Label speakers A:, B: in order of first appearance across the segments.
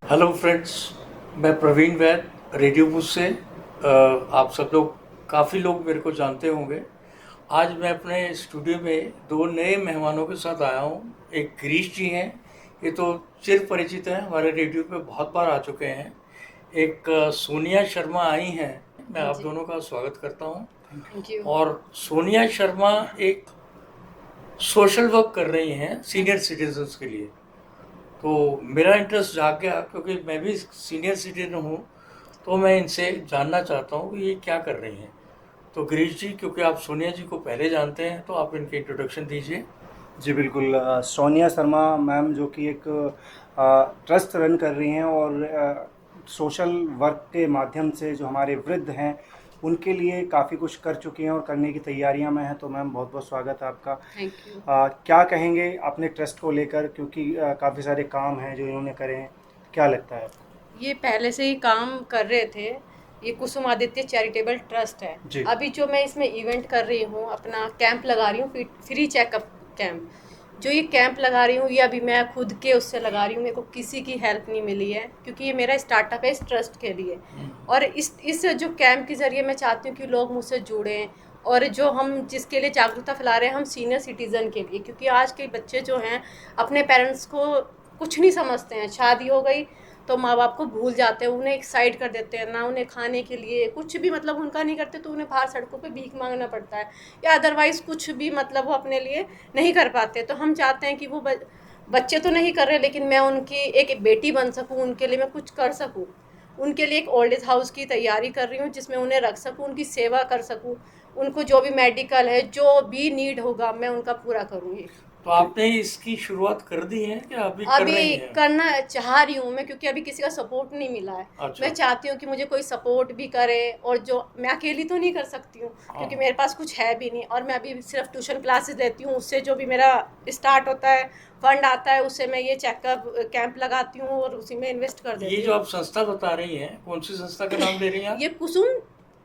A: Hello friends, मैं प्रवीण वैद radio बुज से। आप सब लोग, काफ़ी लोग मेरे को जानते होंगे। आज मैं अपने स्टूडियो में दो नए मेहमानों के साथ आया हूँ। एक गिरीश जी हैं, ये तो चिर परिचित हैं, हमारे रेडियो पे बहुत बार आ चुके हैं। एक सोनिया शर्मा आई हैं। मैं
B: हाँ
A: आप
B: जी।
A: दोनों का स्वागत करता हूँ।
B: Thank you.
A: और सोनिया शर्मा एक सोशल वर्क कर रही हैं सीनियर
B: अच्छा।
A: सिटीजन्स के लिए। तो मेरा इंटरेस्ट जाग गया, क्योंकि मैं भी सीनियर सिटीजन हूँ। तो मैं इनसे जानना चाहता हूँ कि ये क्या कर रही हैं। तो गिरीश जी, क्योंकि आप सोनिया जी को पहले जानते हैं, तो आप इनके इंट्रोडक्शन दीजिए।
C: जी बिल्कुल। सोनिया शर्मा मैम जो कि एक ट्रस्ट रन कर रही हैं और सोशल वर्क के माध्यम से जो हमारे वृद्ध हैं उनके लिए काफ़ी कुछ कर चुकी हैं और करने की तैयारियां में हैं। तो मैम बहुत बहुत स्वागत है आपका।
B: Thank you.
C: क्या कहेंगे अपने ट्रस्ट को लेकर, क्योंकि काफ़ी सारे काम हैं जो इन्होंने करे हैं। क्या लगता है आपको?
B: ये पहले से ही काम कर रहे थे। ये कुसुम आदित्य चैरिटेबल ट्रस्ट है।
C: जी।
B: अभी जो मैं इसमें इवेंट कर रही हूँ, अपना कैंप लगा रही हूँ, फ्री चेकअप कैंप। जो ये कैंप लगा रही हूँ, ये अभी मैं खुद के उससे लगा रही हूँ। मेरे को किसी की हेल्प नहीं मिली है, क्योंकि ये मेरा स्टार्टअप है इस ट्रस्ट के लिए। और इस जो कैंप के ज़रिए मैं चाहती हूँ कि लोग मुझसे जुड़ें। और जो हम जिसके लिए जागरूकता फैला रहे हैं, हम सीनियर सिटीज़न के लिए, क्योंकि आज के बच्चे जो हैं अपने पेरेंट्स को कुछ नहीं समझते हैं। शादी हो गई तो माँ बाप को भूल जाते हैं, उन्हें एक साइड कर देते हैं, ना उन्हें खाने के लिए कुछ भी मतलब उनका नहीं करते, तो उन्हें बाहर सड़कों पे भीख मांगना पड़ता है, या अदरवाइज़ कुछ भी मतलब वो अपने लिए नहीं कर पाते। तो हम चाहते हैं कि वो बच्चे तो नहीं कर रहे, लेकिन मैं उनकी एक बेटी बन सकूँ, उनके लिए मैं कुछ कर सकूँ। उनके लिए एक ओल्ड एज हाउस की तैयारी कर रही हूँ, जिसमें उन्हें रख सकूँ, उनकी सेवा कर सकूँ। उनको जो भी मेडिकल है, जो भी नीड होगा, मैं उनका पूरा करूँगी।
A: तो आपने इसकी शुरुआत कर दी है कि अभी कर रही
B: अभी
A: हैं?
B: करना चाह रही हूँ मैं, क्योंकि अभी किसी का सपोर्ट नहीं मिला है।
A: अच्छा।
B: मैं चाहती हूँ कि मुझे कोई सपोर्ट भी करे, और जो मैं अकेली तो नहीं कर सकती हूँ,
A: हाँ।
B: क्योंकि मेरे पास कुछ है भी नहीं। और मैं अभी सिर्फ ट्यूशन क्लासेस देती हूँ, उससे जो भी मेरा स्टार्ट होता है, फंड आता है, उससे मैं ये चेकअप कैंप लगाती हूँ और उसी में इन्वेस्ट कर
A: ये
B: देती
A: जो
B: हूँ।
A: आप संस्था बता रही हैं, कौन सी संस्था का नाम ले रही हैं आप?
B: ये कुसुम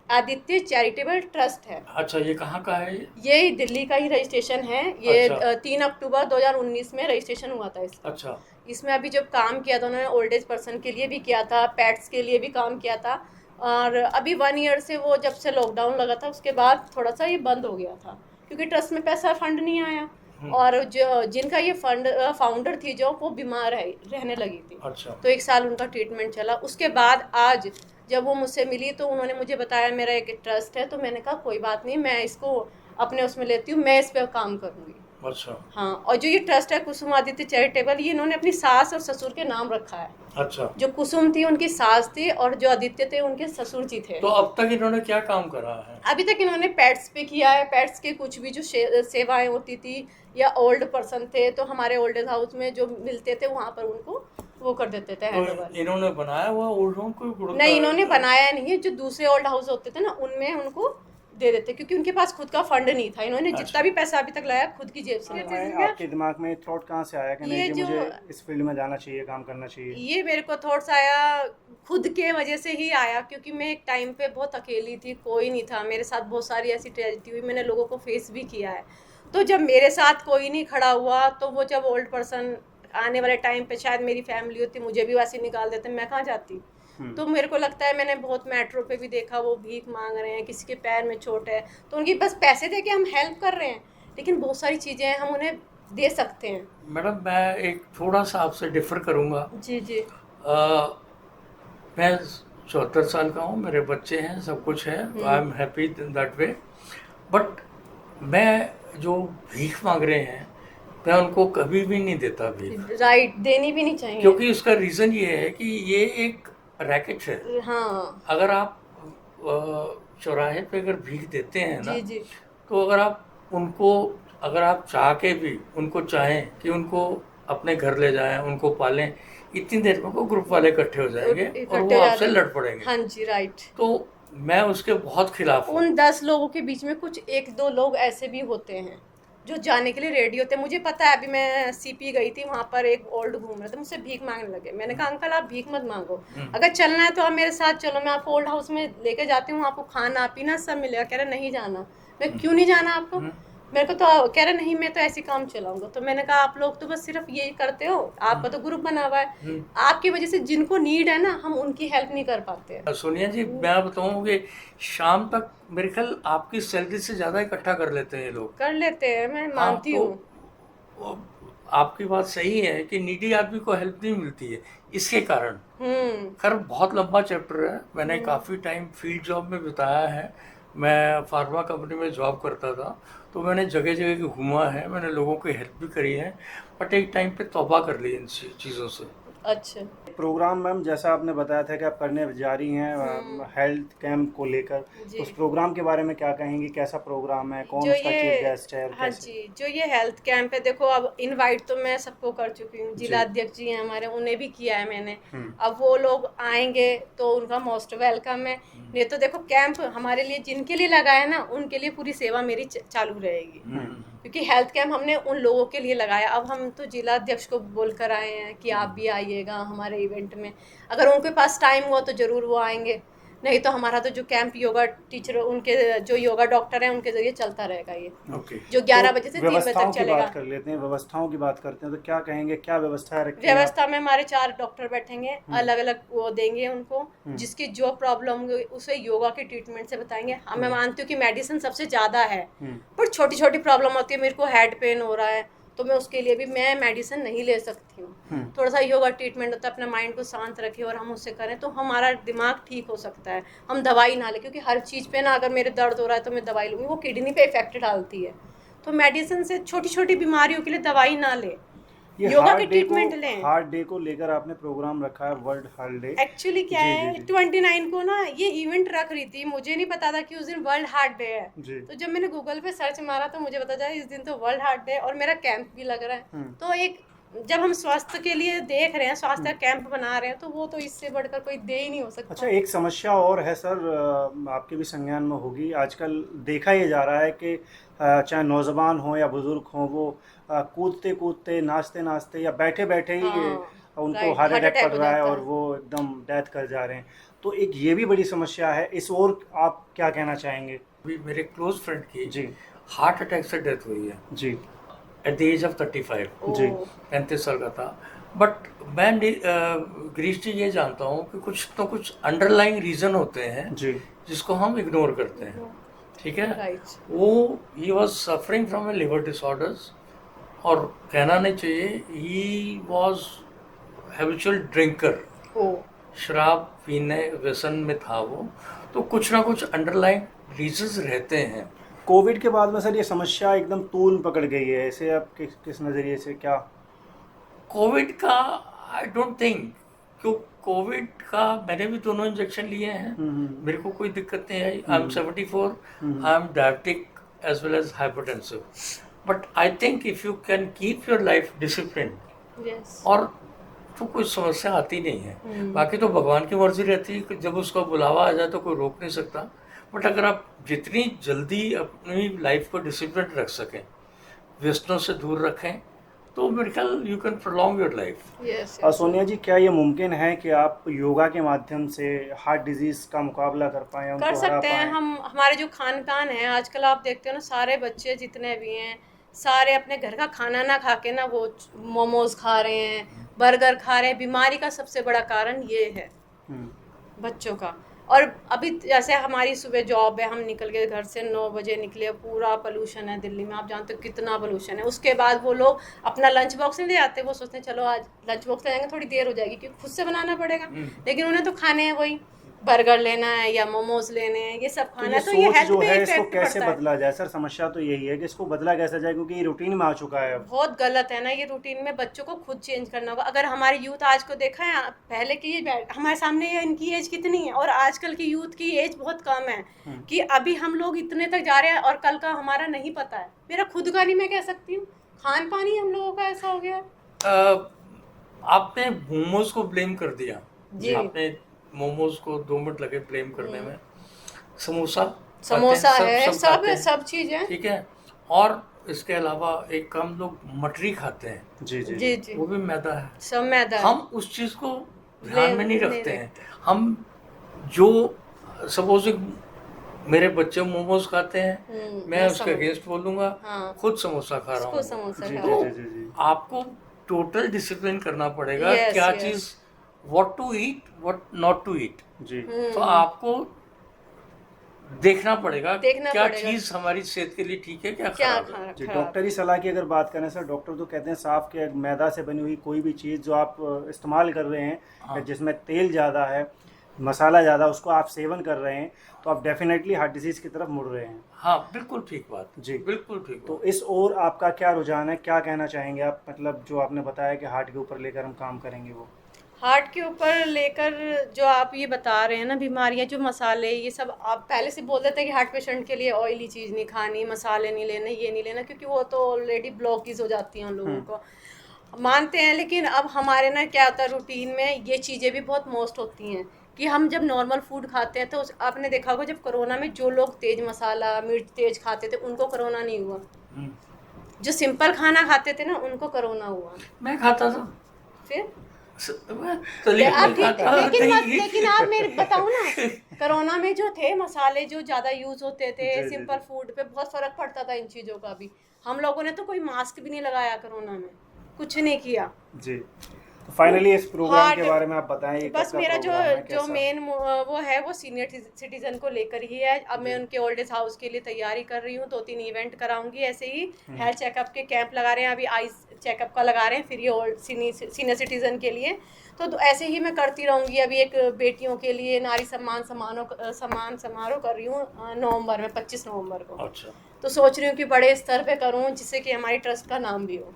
B: आदित्य चैरिटेबल ट्रस्ट है।
A: अच्छा, ये कहाँ का है ये?
B: ये दिल्ली का ही रजिस्ट्रेशन है। ये
A: अच्छा।
B: 3 अक्टूबर 2019 में रजिस्ट्रेशन हुआ था इसका।
A: अच्छा।
B: इसमें अभी जब काम किया था उन्होंने, ओल्ड एज पर्सन के लिए भी किया था, पेट्स के लिए भी काम किया था। और अभी 1 ईयर से, वो जब से लॉकडाउन लगा था उसके बाद थोड़ा सा ये बंद हो गया था, क्योंकि ट्रस्ट में पैसा फंड नहीं आया। और जो जिनका ये फंड फाउंडर थी, जो वो बीमार रहने लगी थी।
A: अच्छा।
B: तो 1 साल उनका ट्रीटमेंट चला। उसके बाद आज जब वो मुझसे मिली, तो उन्होंने मुझे बताया मेरा एक ट्रस्ट है। तो मैंने कहा कोई बात नहीं, मैं इसको अपने उसमें लेती हूँ, मैं इस पर काम करूँगी।
A: अच्छा।
B: हाँ, और जो ये ट्रस्ट है कुसुम आदित्य चैरिटेबल, ये इन्होंने अपनी सास और ससुर के नाम रखा है।
A: अच्छा।
B: जो कुसुम थी उनकी सास थी, और जो आदित्य थे उनके ससुर जी थे।
A: तो अब तक इन्होंने क्या काम करा है?
B: अभी तक इन्होंने पेट्स पे किया है। पेट्स के कुछ भी जो सेवाएं होती थी, या ओल्ड पर्सन थे तो हमारे ओल्ड एज हाउस में जो मिलते थे, वहाँ पर उनको वो कर देते थे, हैंड
A: तो
B: ओवर।
A: इन्होंने बनाया हुआ ओल्ड होम कोई गुड़का
B: नहीं, इन्होंने
A: है?
B: बनाया नहीं है। जो दूसरे ओल्ड हाउस होते थे ना, उनमें उनको दे देते, क्योंकि उनके पास खुद का फंड नहीं था। इन्होंने
A: अच्छा।
B: जितना भी पैसा अभी तक लाया, खुद की जेब से लगाया।
C: आपके दिमाग में थॉट कहाँ से आया कि नहीं
B: ये
C: जी
B: जो
C: मुझे इस फील्ड में जाना चाहिए, काम करना चाहिए?
B: ये मेरे को थॉट्स आया, खुद के वजह से ही आया, क्योंकि मैं एक टाइम पे बहुत अकेली थी, कोई नहीं था मेरे साथ। बहुत सारी ऐसी ट्रेजेडी हुई, मैंने लोगों को फेस भी किया है। तो जब मेरे साथ कोई नहीं खड़ा हुआ, तो वो जब ओल्ड पर्सन आने वाले टाइम पे, शायद मेरी फैमिली होती, मुझे भी वैसे निकाल देते, मैं कहाँ जाती। तो मेरे को लगता है, मैंने बहुत मेट्रो पे भी देखा, वो भीख मांग रहे हैं, किसी के पैर में चोट है, तो उनकी बस पैसे दे के हम हेल्प कर रहे हैं। लेकिन बहुत सारी चीज़ें हैं, हम उन्हें दे सकते हैं।
A: मैडम, मैं एक थोड़ा सा आपसे डिफर करूँगा।
B: जी जी।
A: मैं 74 साल का हूँ, मेरे बच्चे हैं, सब कुछ है, I am happy that way. But मैं जो भीख मांग रहे हैं, मैं उनको कभी भी नहीं देता भीख।
B: राइट, देनी भी नहीं चाहिए।
A: क्योंकि उसका रीज़न ये है कि ये एक रैकेट है।
B: हाँ।
A: अगर आप चौराहे पे अगर भीख देते हैं ना,
B: जी जी।
A: तो अगर आप उनको, अगर आप चाह के भी उनको चाहें कि उनको अपने घर ले जाएं, उनको पालें, इतनी देर में वो ग्रुप वाले इकट्ठे हो जाएंगे और
B: इकट्ठे
A: वो
B: हो
A: आपसे
B: जाते
A: लड़
B: हैं।
A: पड़ेंगे।
B: हाँ जी, राइट।
A: तो मैं उसके बहुत खिलाफ हूँ।
B: उन 10 लोगों के बीच में कुछ 1-2 लोग ऐसे भी होते हैं जो जाने के लिए रेडी होते हैं। मुझे पता है, अभी मैं सीपी गई थी, वहाँ पर एक ओल्ड घूम रहे थे, मुझसे भीख मांगने लगे। मैंने कहा अंकल आप भीख मत मांगो, अगर चलना है तो आप मेरे साथ चलो, मैं आपको ओल्ड हाउस में लेके जाती हूँ, आपको खाना पीना सब मिलेगा। कह रहे नहीं जाना। मैं क्यों नहीं जाना आपको? मेरे को तो कह रहे नहीं मैं तो ऐसे काम चलाऊंगा, तो मैंने कहा आप लोग तो बस सिर्फ ये करते हो, आपका तो ग्रुप बना हुआ है, आपकी वजह से जिनको नीड है ना हम उनकी हेल्प नहीं कर पाते हैं।
A: सोनिया जी, मैं बताऊं कि शाम तक मेरे ख्याल आपकी सैलरी से ज़्यादा इकट्ठा कर लेते हैं ये लोग।
B: कर लेते हैं, मैं
A: हाँ,
B: मानती
A: तो
B: हूँ।
A: आपकी बात सही है कि नीडी आदमी को हेल्प नहीं मिलती है इसके कारण। खैर बहुत लंबा चैप्टर है, मैंने काफ़ी टाइम फील्ड जॉब में बिताया है। मैं फार्मा कंपनी में जॉब करता था, तो मैंने जगह जगह घूमा है, मैंने लोगों की हेल्प भी करी है, बट एक टाइम पे तौबा कर ली इन चीज़ों से।
B: अच्छा।
C: प्रोग्राम मैम जैसा आपने बताया था कि आप करने जा रही हैं हेल्थ कैंप को लेकर,
B: जी।
C: उस प्रोग्राम के बारे में क्या कहेंगी? कैसा प्रोग्राम है, कौन
B: जो
C: उसका चीफ
B: ये
C: गेस्ट है और
B: हाँ
C: कैसे?
B: जी, जो ये हेल्थ कैंप है, देखो अब इनवाइट तो मैं सबको कर चुकी हूँ,
C: जी।
B: जिला अध्यक्ष जी हैं हमारे, उन्हें भी किया है मैंने।
C: हम्म।
B: अब वो लोग आएंगे तो उनका मोस्ट वेलकम है। नहीं तो देखो कैंप हमारे लिए जिनके लिए लगा है ना, उनके लिए पूरी सेवा मेरी चालू रहेगी, क्योंकि हेल्थ कैंप हमने उन लोगों के लिए लगाया। अब हम तो जिला अध्यक्ष को बोलकर आए हैं कि आप भी आइएगा हमारे इवेंट में, अगर उनके पास टाइम हुआ तो ज़रूर वो आएंगे, नहीं तो हमारा तो जो कैंप योगा टीचर उनके जो योगा डॉक्टर हैं उनके जरिए चलता रहेगा ये,
A: ओके।
B: जो 11
C: तो
B: बजे से 3 बजे
C: व्यवस्थाओं
B: तक
C: की
B: चलेगा।
C: बात कर लेते हैं, व्यवस्थाओं की बात करते हैं, तो क्या कहेंगे, क्या व्यवस्था रखी है आप?
B: व्यवस्था में हमारे 4 डॉक्टर बैठेंगे, अलग अलग वो देंगे उनको, जिसकी जो प्रॉब्लम होगी उसे योगा के ट्रीटमेंट से बताएंगे। हाँ, मैं मानती हूँ कि मेडिसिन सबसे ज़्यादा है, पर छोटी छोटी प्रॉब्लम होती है, मेरे को हेड पेन हो रहा है तो मैं उसके लिए भी मैं मेडिसिन नहीं ले सकती हूँ। थोड़ा सा योगा ट्रीटमेंट होता है, अपने माइंड को शांत रखें और हम उससे करें तो हमारा दिमाग ठीक हो सकता है, हम दवाई ना लें, क्योंकि हर चीज़ पे ना अगर मेरे दर्द हो रहा है तो मैं दवाई लूँगी, वो किडनी पे इफेक्ट डालती है। तो मेडिसिन से छोटी छोटी बीमारियों के लिए दवाई ना लें,
C: ये
B: योगा के ट्रीटमेंट लें।
C: हार्ट डे को लेकर आपने प्रोग्राम रखा है, वर्ल्ड हार्ट डे।
B: एक्चुअली क्या
C: जी,
B: है,
C: जी, जी।
B: 29 को ना ये इवेंट रख रही थी, मुझे नहीं पता था कि उस दिन वर्ल्ड हार्ट डे है।
C: जी।
B: तो जब मैंने गूगल पे सर्च मारा तो मुझे पता चला इस दिन तो वर्ल्ड हार्ट डे और मेरा कैंप भी लग रहा है। तो एक जब हम स्वास्थ्य के लिए देख रहे हैं, स्वास्थ्य कैंप बना रहे हैं, तो वो तो इससे बढ़कर कोई दे ही नहीं हो सकता।
C: अच्छा, एक समस्या और है सर, आपके भी संज्ञान में होगी, आजकल देखा ये जा रहा है कि चाहे नौजवान हो या बुजुर्ग हो, वो कूदते कूदते, नाचते नाचते या बैठे बैठे ही उनको
B: right,
C: heart
B: heart
C: attack
B: attack
C: पड़
B: हो
C: रहा है
B: जाता
C: और
B: है।
C: वो एकदम डेथ कर जा रहे हैं। तो एक ये भी बड़ी समस्या है, इस ओर आप क्या कहना चाहेंगे?
A: अभी मेरे क्लोज फ्रेंड की
C: जी।
A: हार्ट अटैक से डेथ हुई है
C: जी।
A: At the age of 35।
C: जी।
A: 35 साल का था। बट मैं गिरीश जी ये जानता हूँ कि कुछ तो कुछ अंडरलाइंग रीज़न होते हैं
C: जी।
A: जिसको हम इग्नोर करते हैं, ठीक है।
B: राइट।
A: वो he was suffering from A liver disorders, और कहना नहीं चाहिए, ही वॉज हैबिचुअल ड्रिंकर, शराब पीने व्यसन में था वो। तो कुछ ना कुछ अंडरलाइंग रीजंस रहते हैं।
C: कोविड के बाद में सर ये समस्या एकदम तूल पकड़ गई है, इसे आप किस नज़रिए से क्या?
A: कोविड का आई डोंट थिंक, क्यों कोविड का मैंने भी दोनों इंजेक्शन लिए हैं, मेरे को कोई दिक्कत नहीं आई। I am 74, I am diabetic as well as hypertensive, but I think if you can keep your life discipline
B: yes.
A: और तो कोई समस्या आती नहीं है। बाकी तो भगवान की मर्जी रहती है कि जब उसका बुलावा आ जाए तो कोई रोक नहीं सकता। बट अगर आप जितनी जल्दी अपनी लाइफ को डिसिप्लिन रख सकें, व्यसनों से दूर रखें, तो मेरे ख्याल you can prolong your life.
B: Yes.
C: Sonia ji, क्या ये मुमकिन है कि आप योगा के माध्यम से हार्ट डिजीज़ का मुकाबला कर पाएँ, उनको
B: कर
C: हरा
B: सकते हैं
C: पाएँ?
B: हम। हमारे जो खान पान है आजकल आप देखते हो ना, सारे बच्चे जितने भी हैं सारे अपने घर का खाना ना खा के ना वो मोमोज खा रहे हैं, बर्गर खा रहे हैं। बीमारी का सबसे बड़ा कारण ये है बच्चों का। और अभी जैसे हमारी सुबह जॉब है, हम निकल के घर से 9 बजे निकले, पूरा पोल्यूशन है दिल्ली में, आप जानते हो कितना पोल्यूशन है। उसके बाद वो लोग अपना लंच बॉक्स नहीं ले आते, वो सोचते हैं चलो आज लंच बॉक्स ले जाएंगे, थोड़ी देर हो जाएगी क्योंकि खुद से बनाना पड़ेगा, लेकिन उन्हें तो खाने हैं वही बर्गर लेना है या मोमोज लेने हैं, ये सब
C: तो
B: खाना
C: ये
B: है, तो ये
C: सोच
B: हेल्थ
C: जो
B: पे
C: है इसको
B: इफेक्ट
C: कैसे
B: पड़ता है।
C: बदला जाए सर? समस्या तो यही है कि इसको बदला कैसे जाए, क्योंकि ये रूटीन में आ चुका है अब।
B: बहुत गलत है ना ये रूटीन में, बच्चों को खुद चेंज करना होगा। अगर हमारे यूथ आज को देखा है, पहले की हमारे सामने इनकी एज कितनी है और आजकल की यूथ की एज बहुत कम है, कि अभी हम लोग इतने तक जा रहे हैं और कल का हमारा नहीं पता है। मेरा खुद का नहीं मैं कह सकती हूँ, खान पान ही हम लोगों का ऐसा हो गया है।
A: आपने मोमोज को ब्लेम कर दिया
B: जी।
A: आपने मोमोज को 2 मिनट लगे ब्लेम करने में। समोसा खाते हैं,
B: है, सब
A: खाते हैं,
B: सब चीज है।
A: ठीक है। और इसके अलावा एक कम लोग मटरी खाते हैं,
C: जी जी
B: जी जी,
A: वो भी मैदा है।
B: सब मैदा है।
A: हम उस चीज़ को ध्यान में नहीं
B: नहीं
A: रखते हैं। हम जो सपोज मेरे बच्चे मोमोज खाते हैं, मैं
B: मैं
A: उसके
B: समझ
A: अगेंस्ट बोलूंगा,
B: हाँ
A: खुद समोसा खा रहा
B: उसको
A: हूँ।
B: समोसा
C: जी
B: खा
C: जी
B: रहा
C: जी जी जी
A: आपको टोटल डिसिप्लिन करना पड़ेगा,
B: यस
A: क्या
B: यस
A: चीज़, what to eat, what not to eat.
C: जी
A: तो आपको देखना पड़ेगा
B: देखना
A: क्या
B: पड़ेगा
A: चीज़ हमारी सेहत के लिए ठीक है, क्या
B: क्या
A: खराब है।
C: जी।
B: खराब
C: डॉक्टरी सलाह की अगर बात करें सर, डॉक्टर तो कहते हैं साफ के मैदा से बनी हुई कोई भी चीज़ जो आप इस्तेमाल कर रहे हैं या
A: हाँ
C: जिसमें तेल ज़्यादा है, मसाला ज़्यादा, उसको आप सेवन कर रहे हैं तो आप डेफिनेटली हार्ट डिजीज़ की तरफ मुड़ रहे हैं।
A: हाँ, बिल्कुल ठीक बात,
C: जी।
A: बिल्कुल ठीक
C: तो
A: बात।
C: इस ओर आपका क्या रुझान है, क्या कहना चाहेंगे आप, मतलब जो आपने बताया कि हार्ट के ऊपर लेकर हम काम करेंगे वो।
B: हार्ट के ऊपर लेकर जो आप ये बता रहे हैं ना बीमारियां, जो मसाले ये सब आप पहले से बोल देते हैं कि हार्ट पेशेंट के लिए ऑयली चीज़ नहीं खानी, मसाले नहीं लेने, ये नहीं लेना, क्योंकि वो तो ऑलरेडी ब्लॉकेज हो जाती हैं उन लोगों को, मानते हैं। लेकिन अब हमारे ना क्या होता है, रूटीन में ये चीज़ें भी बहुत मोस्ट होती हैं कि हम जब नॉर्मल फूड खाते हैं तो आपने देखा होगा जब कोरोना में जो लोग तेज मसाला मिर्च तेज खाते थे उनको कोरोना नहीं हुआ,
A: हम्म,
B: जो सिंपल खाना खाते थे ना उनको कोरोना हुआ।
A: मैं खाता था,
B: फिर
A: मैं तली
B: आप
A: हुई खाता
B: लेकिन आप मेरे बताओ ना, कोरोना में जो थे मसाले जो ज़्यादा यूज़ होते थे,
C: जी, जी,
B: सिंपल
C: जी।
B: फूड पे बहुत फ़र्क पड़ता था इन चीज़ों का भी। हम लोगों ने तो कोई मास्क भी नहीं लगाया कोरोना में, कुछ नहीं किया।
C: जी। तो फाइनली इस प्रोग्राम के
B: हार्ट
C: बारे में आप बताएं, ये कब
B: बस
C: का
B: मेरा जो
C: प्रोग्राम है,
B: जो
C: कैसा।
B: मेन वो है वो सीनियर सिटीजन को लेकर ही है। अब मैं
C: जी।
B: उनके ओल्ड एज हाउस के लिए तैयारी कर रही हूँ, 2-3 इवेंट कराऊंगी ऐसे ही। हेल्थ चेकअप के कैंप लगा रहे हैं, अभी आईज चेकअप का लगा रहे हैं फ्री ओल्ड सीनियर सिटीजन के लिए। तो ऐसे ही मैं करती रहूंगी। अभी एक बेटियों के लिए नारी सम्मान समारोह कर रही हूँ नवंबर में, 25 नवंबर को।
A: अच्छा,
B: तो सोच रही हूँ कि बड़े स्तर पे करूँ जिससे कि हमारी ट्रस्ट का नाम भी हो।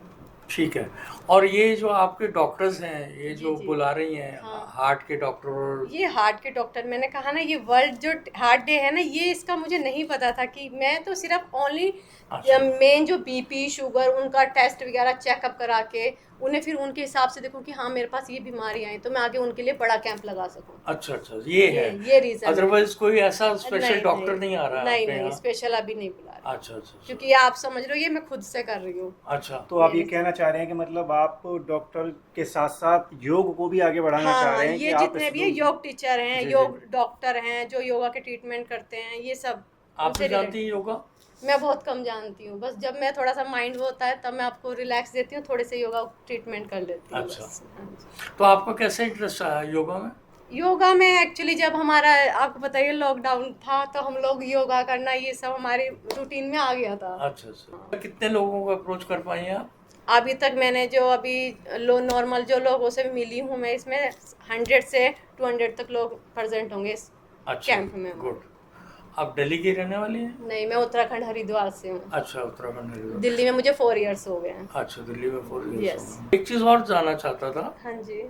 A: ठीक है। और ये जो आपके डॉक्टर्स हैं, ये
B: जी
A: जो
B: जी
A: बुला रही हैं,
B: हाँ,
A: हार्ट के डॉक्टर,
B: ये हार्ट के डॉक्टर, मैंने कहा ना ये वर्ल्ड जो हार्ट डे है ना, ये इसका मुझे नहीं पता था। कि मैं तो सिर्फ ओनली
A: अच्छा
B: मेन जो बीपी शुगर उनका टेस्ट वगैरह चेकअप करा के उन्हें फिर उनके हिसाब से देखूं कि हाँ मेरे पास ये बीमारियां हैं तो मैं आगे उनके लिए बड़ा कैंप लगा सकूं।
A: अच्छा अच्छा, ये है।
B: ये रीज़न है।
A: अदरवाइज कोई ऐसा स्पेशल
B: नहीं
A: डॉक्टर नहीं आ रहा है
B: नहीं
A: आपके
B: नहीं
A: यहाँ?
B: स्पेशल अभी नहीं बुला रही,
A: अच्छा अच्छा अच्छा।
B: क्योंकि आप समझ रहे हो ये मैं खुद से कर रही हूँ।
A: अच्छा,
C: तो आप ये कहना चाह रहे हैं कि मतलब आप डॉक्टर के साथ साथ योग को भी आगे बढ़ाना चाह
B: हाँ,
C: रहे हैं कि
B: ये
C: आप
B: जितने भी है योग टीचर हैं,
C: जी,
B: योग
C: जी।
B: डॉक्टर हैं जो योगा के ट्रीटमेंट करते हैं, ये सब
A: आप
B: उनसे
A: भी जानती हैं योगा?
B: मैं बहुत कम जानती हूँ। बस जब मैं थोड़ा सा माइंड वो होता है तब मैं आपको रिलैक्स देती हूँ, थोड़े से योगा ट्रीटमेंट कर लेती हूँ
A: अच्छा।
B: बस। हाँ जी।
A: तो आपको कैसे इंटरेस्ट आया योगा में?
B: योगा में एक्चुअली जब हमारा आपको बताइए लॉकडाउन था तो हम लोग योगा करना ये सब हमारे रूटीन में आ गया था।
A: अच्छा अच्छा, कितने लोगों को अप्रोच कर पाई हैं आप?
B: अभी तक मैंने जो अभी नॉर्मल जो लोगों से मिली हूँ मैं, इसमें 100 से 200 तक लोग प्रेजेंट होंगे इस
A: अच्छा,
B: कैंप में।
A: गुड। आप दिल्ली की रहने वाली हैं?
B: नहीं, मैं उत्तराखंड हरिद्वार से हूँ।
A: अच्छा, उत्तराखंड हरिद्वार।
B: दिल्ली में मुझे 4 इयर्स हो गए हैं।
A: अच्छा, दिल्ली में 4 इयर्स
B: Yes.
A: हो गए। एक चीज़ और जानना चाहता था,
B: हाँ जी।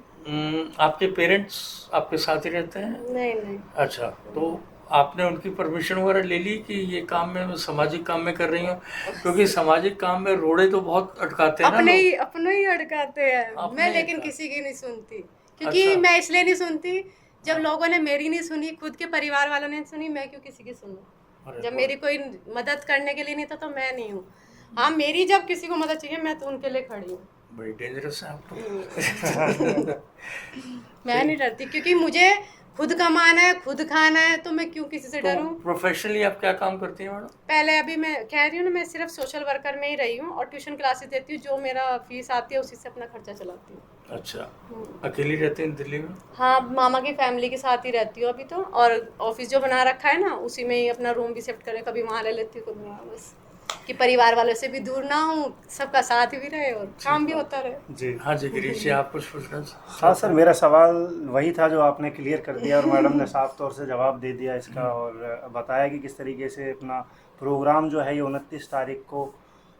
A: आपके पेरेंट्स आपके साथ ही रहते हैं?
B: नहीं नहीं
A: अच्छा, तो आपने उनकी परमिशन वगैरह ले ली कि ये काम में मैं सामाजिक काम में कर रही हूँ? क्योंकि सामाजिक काम में रोड़े तो बहुत अटकाते हैं ना लोग।
B: अपने ही अड़काते हैं।
A: अपने
B: मैं
A: ही
B: लेकिन
A: अड़का-
B: किसी की नहीं सुनती, क्योंकि
A: अच्छा।
B: मैं इसलिए नहीं सुनती, जब लोगों ने मेरी नहीं सुनी, खुद के परिवार वालों ने नहीं सुनी, मैं क्यों किसी की सुनूं।
A: अरे
B: जब
A: वाह।
B: मेरी कोई मदद करने के लिए नहीं था तो मैं नहीं हूँ। हाँ, मेरी जब किसी को मदद चाहिए मैं तो उनके लिए खड़ी हूँ।
A: बड़ी डेंजरस है आप तो।
B: मैं नहीं डरती, क्योंकि मुझे खुद कमाना है, खुद खाना है, तो मैं क्यों किसी से
A: तो
B: डरूं।
A: प्रोफेशनली आप क्या काम करती हैं मैडम?
B: पहले अभी मैं कह रही हूँ ना, मैं सिर्फ सोशल वर्कर में ही रही हूँ और ट्यूशन क्लासेस देती हूँ, जो मेरा फीस आती है उसी से अपना खर्चा चलाती हूँ।
A: अच्छा, अकेली रहती हैं दिल्ली में?
B: हाँ, मामा की फैमिली के साथ ही रहती हूँ अभी तो, और ऑफिस जो बना रखा है ना उसी में ही अपना रूम भी शिफ्ट करें, कभी वहाँ ले लेती हूँ कभी वहाँ, बस कि परिवार वालों से भी दूर ना हूँ, सबका साथ भी रहे और काम भी होता रहे।
C: जी।
A: हाँ जी, गिरीश जी, आप कुछ पूछना?
C: हाँ सर, मेरा सवाल वही था जो आपने क्लियर कर दिया और मैडम ने साफ तौर से जवाब दे दिया इसका, और बताया कि किस तरीके से अपना प्रोग्राम जो है ये 29 तारीख को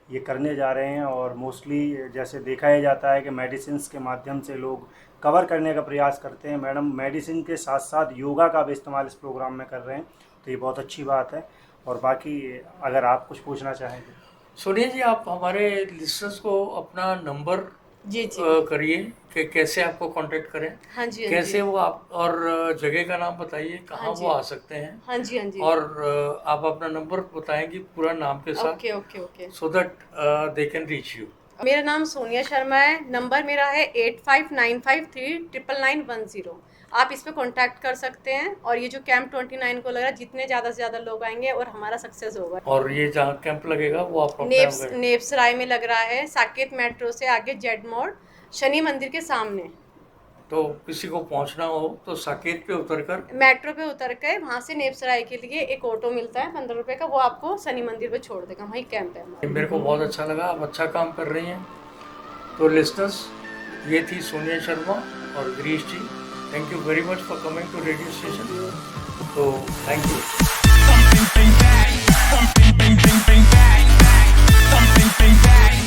C: ये करने जा रहे हैं। और मोस्टली जैसे देखा ही जाता है कि मेडिसिन्स के माध्यम से लोग कवर करने का प्रयास करते हैं, मैडम मेडिसिन के साथ साथ योगा का भी इस्तेमाल इस प्रोग्राम में कर रहे हैं, तो ये बहुत अच्छी बात है। और बाकी अगर आप कुछ पूछना चाहें तो।
A: सोनिया जी, आप हमारे लिसनर्स को अपना नंबर
B: जी जी
A: करिए कि कैसे आपको कांटेक्ट करें,
B: हाँ जी हाँ
A: कैसे
B: जी
A: वो आप, और जगह का नाम बताइए कहाँ
B: हाँ जी
A: वो आ सकते हैं,
B: हाँ जी हाँ जी
A: और आप अपना नंबर बताएंगी पूरा नाम के साथ,
B: okay okay okay.
A: So that they can reach you.
B: मेरा नाम सोनिया शर्मा है, नंबर मेरा है 8595399910। आप इस पे कांटेक्ट कर सकते हैं। और ये जो कैंप 29 को लग रहा है, जितने ज़्यादा से ज़्यादा लोग आएंगे और हमारा सक्सेस होगा।
A: और ये जहाँ कैंप लगेगा वो आपका
B: नेप्सराय में लग रहा है, साकेत मेट्रो से आगे जेड मोड़, शनि मंदिर के सामने।
A: तो किसी को पहुंचना हो तो साकेत पे उतरकर
B: मेट्रो पे उतर के वहाँ से नेप्सराय के लिए एक ऑटो मिलता है 15 रुपए का, वो आपको शनि मंदिर पे छोड़ देगा, वहीं कैंप है हमारा।
A: मेरे को बहुत अच्छा लगा, आप अच्छा काम कर रही हैं। तो लिस्टर्स, ये थी सोनिया शर्मा और Girish ji. Thank you very much for coming to radio station. तो thank you.
D: Something bang, bang, bang, bang, bang, bang, bang, bang, something bang, bang.